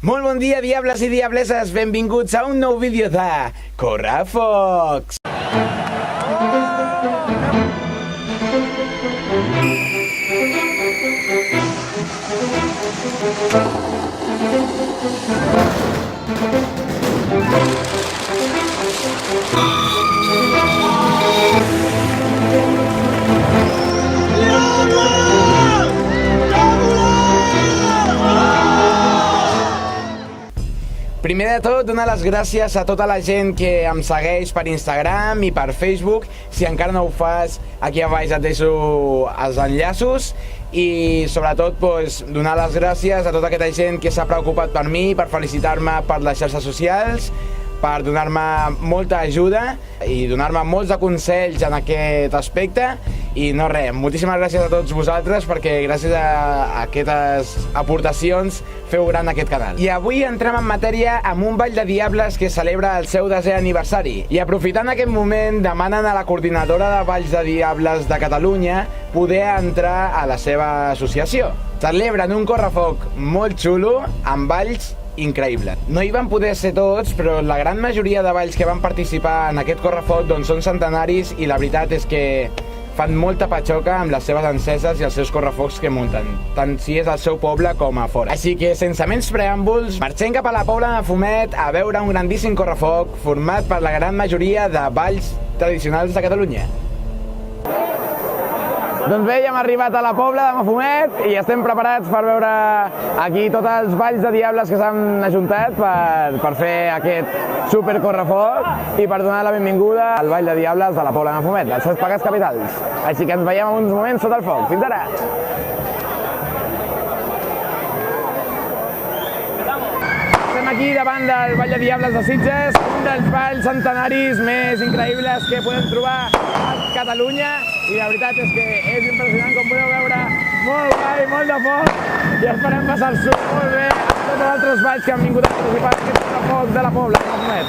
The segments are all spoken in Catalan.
Molt bon dia, diables i diableses, benvinguts a un nou vídeo de Correfocs. Primer de tot, donar les gràcies a tota la gent que em segueix per Instagram i per Facebook. Si encara no ho fas, aquí a baix et deixo els enllaços. I sobretot donar les gràcies a tota aquesta gent que s'ha preocupat per mi, per felicitar-me per les xarxes socials, per donar-me molta ajuda i donar-me molts de consells en aquest aspecte. I no res, moltíssimes gràcies a tots vosaltres perquè gràcies a aquestes aportacions feu gran aquest canal. I avui entrem en matèria amb un ball de diables que celebra el seu 10è aniversari. I aprofitant aquest moment demanen a la coordinadora de balls de diables de Catalunya poder entrar a la seva associació. Celebren un correfoc molt xulo amb balls increïble. No hi van poder ser tots, però la gran majoria de balls que van participar en aquest correfoc són centenaris i la veritat és que fan molta patxoca amb les seves enceses i els seus correfocs que munten, tant si és al seu poble com a fora. Així que, sense menys preàmbuls, marxem cap a la Pobla de Mafumet a veure un grandíssim correfoc format per la gran majoria de balls tradicionals de Catalunya. Doncs bé, ja hem arribat a la Pobla de Mafumet i estem preparats per veure aquí tots els balls de diables que s'han ajuntat per fer aquest super correfoc i per donar la benvinguda al ball de diables de la Pobla de Mafumet, dels Ses Pecats Capitals. Així que ens veiem en uns moments sota el foc. Fins ara! Estem aquí davant del Ball de Diables de Sitges, un dels balls centenaris més increïbles que podem trobar a Catalunya, i la veritat és que és impressionant, com podeu veure, molt guai, molt de foc, i esperem passar-s'ho molt bé a tots els altres balls que han vingut a participar en aquest foc de la Pobla de Mafumet.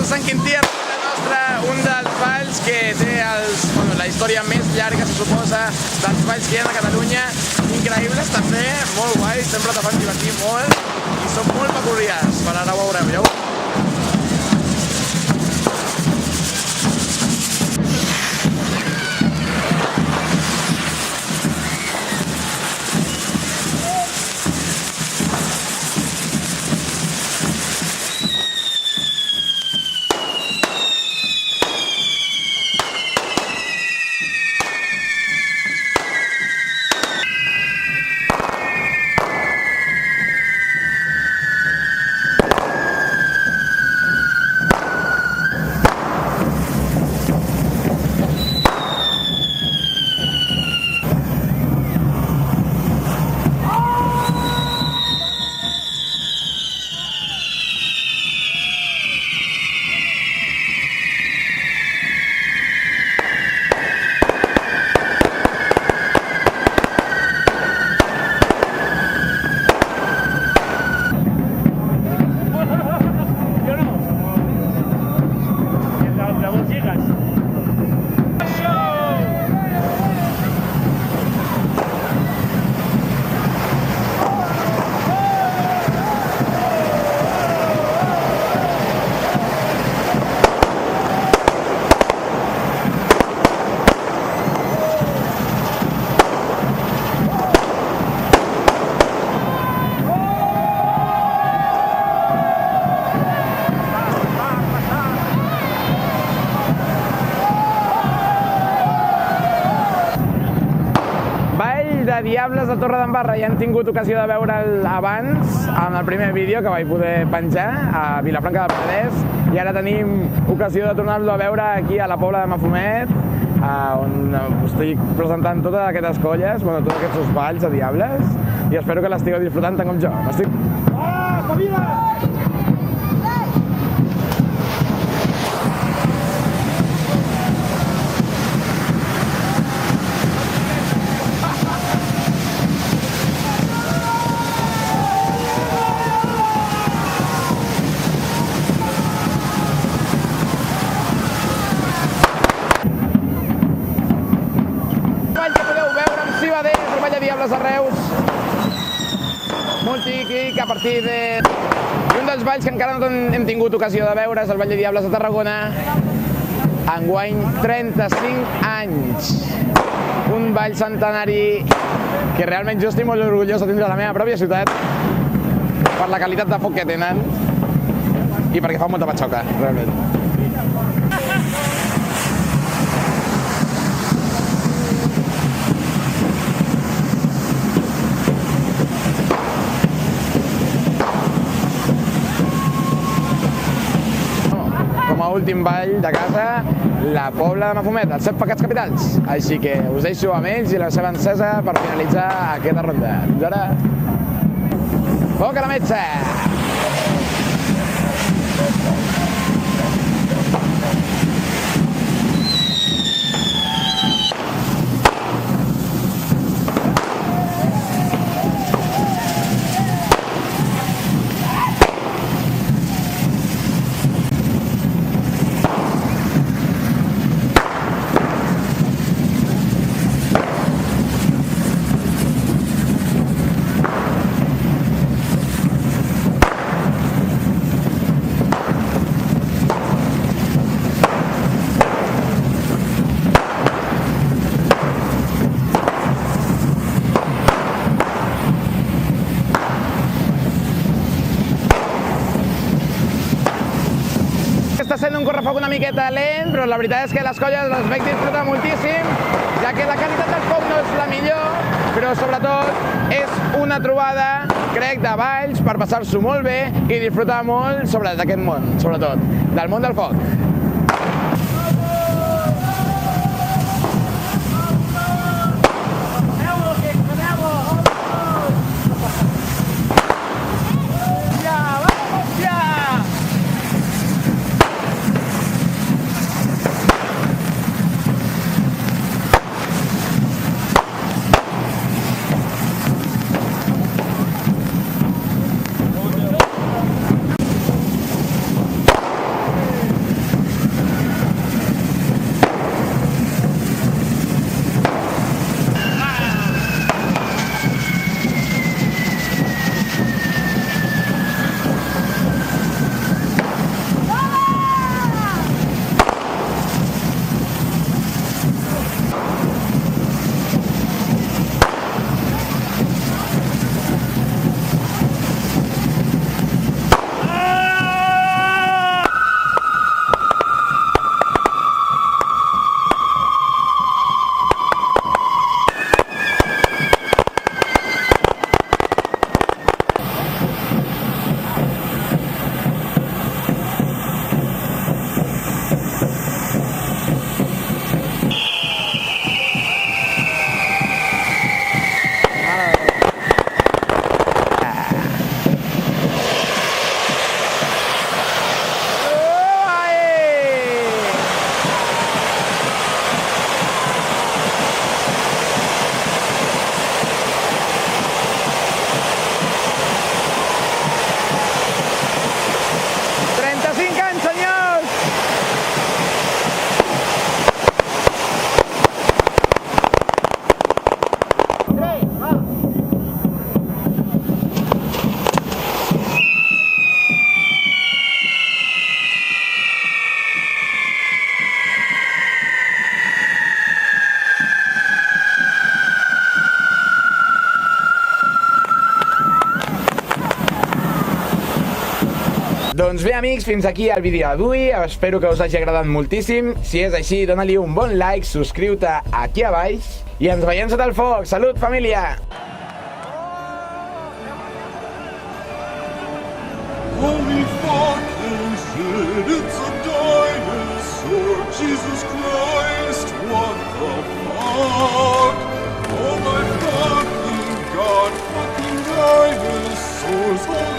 Sant Quintí, un dels balls que té la història més llarga, se suposa, dels balls que hi ha a Catalunya. Increïbles també, molt guais, sempre te fan divertir molt i són molt peculiars, per ara ho veurem, ja ho veurem. de Torredembarra ja han tingut ocasió de veure'l abans, en el primer vídeo que vaig poder penjar a Vilafranca del Penedès, i ara tenim ocasió de tornar-lo a veure aquí a la Pobla de Mafumet, on estic presentant totes aquestes colles, bueno, tots aquests balls de diables, i espero que l'estigueu disfrutant tant com jo. Família! Diables de Reus, molt típic a partir de... Un dels balls que encara no hem tingut ocasió de veure és el Ball de Diables de Tarragona, enguany 35 anys. Un ball centenari que realment jo estic molt orgullós de tindre a la meva pròpia ciutat per la qualitat de foc que tenen i perquè fa molta patxoca, realment. Últim ball de casa, la Pobla de Mafumet, els 7 pecats capitals. Així que us deixo amb ells i la seva encesa per finalitzar aquesta ronda. Fins ara. Foc a la metxa! Està sent un correfoc una miqueta lent, però la veritat és que les colles les vaig disfrutar moltíssim, ja que la qualitat del foc no és la millor, però sobretot és una trobada, crec, de balls per passar-s'ho molt bé i disfrutar molt d'aquest món, sobretot, del món del foc. Doncs bé, amics, fins aquí el vídeo d'avui. Espero que us hagi agradat moltíssim. Si és així, dona-li un bon like, subscriu-te aquí a baix i ens veiem sota el foc. Salut, família! Holy fucking shit, it's a dinosaur. Jesus Christ, what the fuck? Oh my fucking god, fucking dinosaurs.